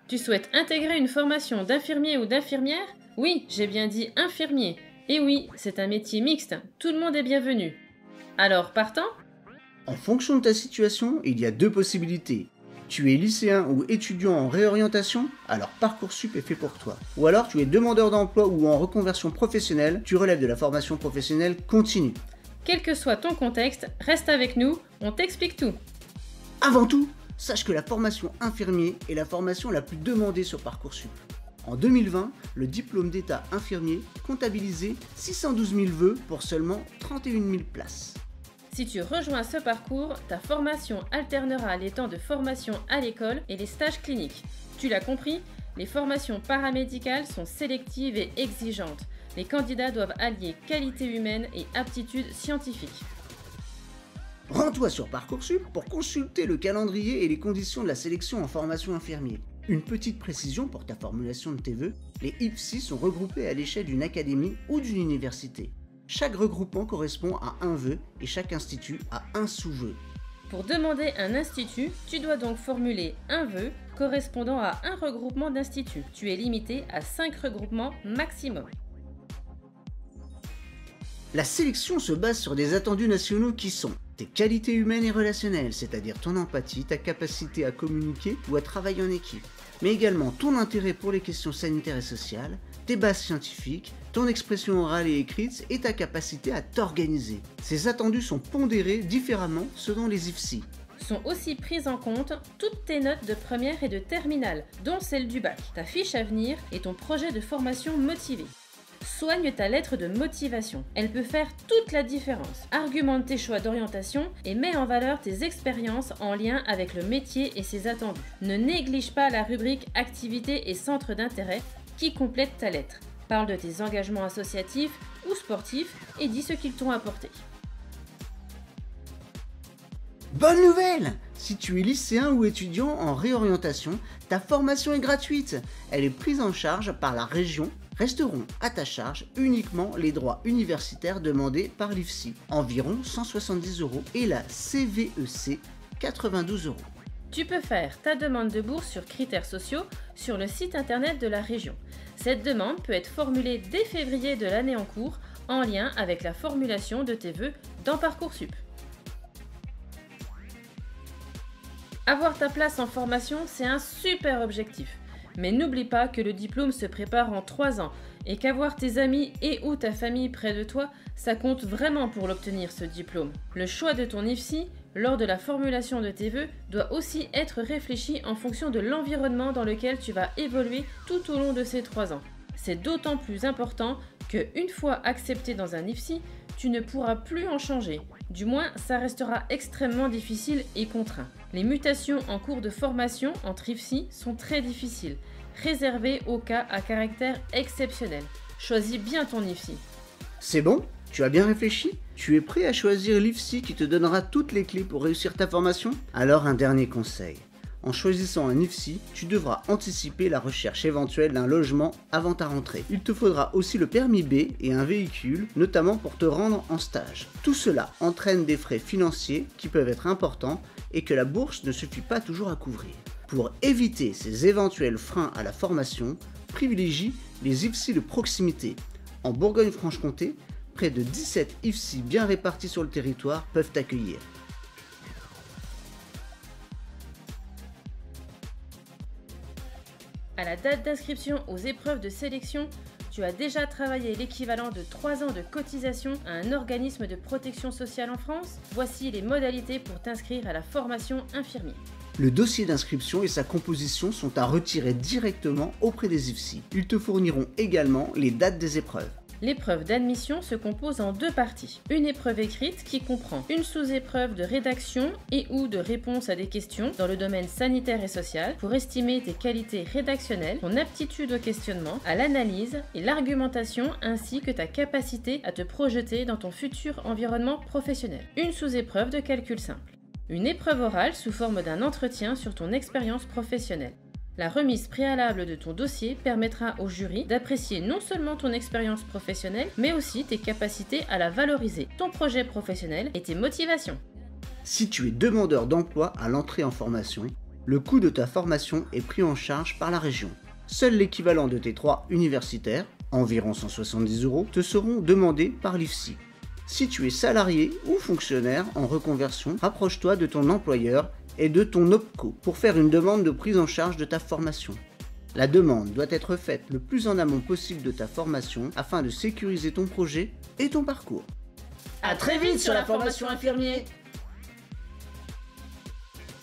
Tu souhaites intégrer une formation d'infirmier ou d'infirmière? Oui, j'ai bien dit infirmier. Et oui, c'est un métier mixte, tout le monde est bienvenu. Alors, partant? En fonction de ta situation, il y a deux possibilités. Tu es lycéen ou étudiant en réorientation, alors Parcoursup est fait pour toi. Ou alors tu es demandeur d'emploi ou en reconversion professionnelle, tu relèves de la formation professionnelle continue. Quel que soit ton contexte, reste avec nous, on t'explique tout. Avant tout, sache que la formation infirmier est la formation la plus demandée sur Parcoursup. En 2020, le diplôme d'état infirmier comptabilisait 612 000 vœux pour seulement 31 000 places. Si tu rejoins ce parcours, ta formation alternera les temps de formation à l'école et les stages cliniques. Tu l'as compris, les formations paramédicales sont sélectives et exigeantes. Les candidats doivent allier qualité humaine et aptitude scientifique. Rends-toi sur Parcoursup pour consulter le calendrier et les conditions de la sélection en formation infirmier. Une petite précision pour ta formulation de tes vœux, les IFSI sont regroupés à l'échelle d'une académie ou d'une université. Chaque regroupement correspond à un vœu et chaque institut à un sous-vœu. Pour demander un institut, tu dois donc formuler un vœu correspondant à un regroupement d'instituts. Tu es limité à 5 regroupements maximum. La sélection se base sur des attendus nationaux qui sont tes qualités humaines et relationnelles, c'est-à-dire ton empathie, ta capacité à communiquer ou à travailler en équipe, mais également ton intérêt pour les questions sanitaires et sociales, tes bases scientifiques, ton expression orale et écrite et ta capacité à t'organiser. Ces attendus sont pondérés différemment selon les IFSI. Sont aussi prises en compte toutes tes notes de première et de terminale, dont celle du bac, ta fiche à venir et ton projet de formation motivé. Soigne ta lettre de motivation. Elle peut faire toute la différence. Argumente tes choix d'orientation et mets en valeur tes expériences en lien avec le métier et ses attendus. Ne néglige pas la rubrique activités et centres d'intérêt qui complète ta lettre. Parle de tes engagements associatifs ou sportifs et dis ce qu'ils t'ont apporté. Bonne nouvelle! Si tu es lycéen ou étudiant en réorientation, ta formation est gratuite. Elle est prise en charge par la région. Resteront à ta charge uniquement les droits universitaires demandés par l'IFSI, environ 170 €, et la CVEC, 92 €. Tu peux faire ta demande de bourse sur critères sociaux sur le site internet de la région. Cette demande peut être formulée dès février de l'année en cours en lien avec la formulation de tes vœux dans Parcoursup. Avoir ta place en formation, c'est un super objectif. Mais n'oublie pas que le diplôme se prépare en 3 ans et qu'avoir tes amis et ou ta famille près de toi, ça compte vraiment pour l'obtenir ce diplôme. Le choix de ton IFSI lors de la formulation de tes vœux doit aussi être réfléchi en fonction de l'environnement dans lequel tu vas évoluer tout au long de ces 3 ans. C'est d'autant plus important que, une fois accepté dans un IFSI, tu ne pourras plus en changer. Du moins, ça restera extrêmement difficile et contraint. Les mutations en cours de formation entre IFSI sont très difficiles, réservées aux cas à caractère exceptionnel. Choisis bien ton IFSI. C'est bon? Tu as bien réfléchi? Tu es prêt à choisir l'IFSI qui te donnera toutes les clés pour réussir ta formation? Alors un dernier conseil. En choisissant un IFSI, tu devras anticiper la recherche éventuelle d'un logement avant ta rentrée. Il te faudra aussi le permis B et un véhicule, notamment pour te rendre en stage. Tout cela entraîne des frais financiers qui peuvent être importants et que la bourse ne suffit pas toujours à couvrir. Pour éviter ces éventuels freins à la formation, privilégie les IFSI de proximité. En Bourgogne-Franche-Comté, près de 17 IFSI bien répartis sur le territoire peuvent t'accueillir. À la date d'inscription aux épreuves de sélection, tu as déjà travaillé l'équivalent de 3 ans de cotisation à un organisme de protection sociale en France? Voici les modalités pour t'inscrire à la formation infirmier. Le dossier d'inscription et sa composition sont à retirer directement auprès des IFSI. Ils te fourniront également les dates des épreuves. L'épreuve d'admission se compose en 2 parties. Une épreuve écrite qui comprend une sous-épreuve de rédaction et ou de réponse à des questions dans le domaine sanitaire et social pour estimer tes qualités rédactionnelles, ton aptitude au questionnement, à l'analyse et l'argumentation ainsi que ta capacité à te projeter dans ton futur environnement professionnel. Une sous-épreuve de calcul simple. Une épreuve orale sous forme d'un entretien sur ton expérience professionnelle. La remise préalable de ton dossier permettra au jury d'apprécier non seulement ton expérience professionnelle, mais aussi tes capacités à la valoriser, ton projet professionnel et tes motivations. Si tu es demandeur d'emploi à l'entrée en formation, Le coût de ta formation est pris en charge par la région. Seul l'équivalent de tes 3 universitaires, environ 170 €, te seront demandés par l'IFSI. Si tu es salarié ou fonctionnaire en reconversion, rapproche-toi de ton employeur et de ton OPCO pour faire une demande de prise en charge de ta formation. La demande doit être faite le plus en amont possible de ta formation afin de sécuriser ton projet et ton parcours. À très vite sur la formation infirmier.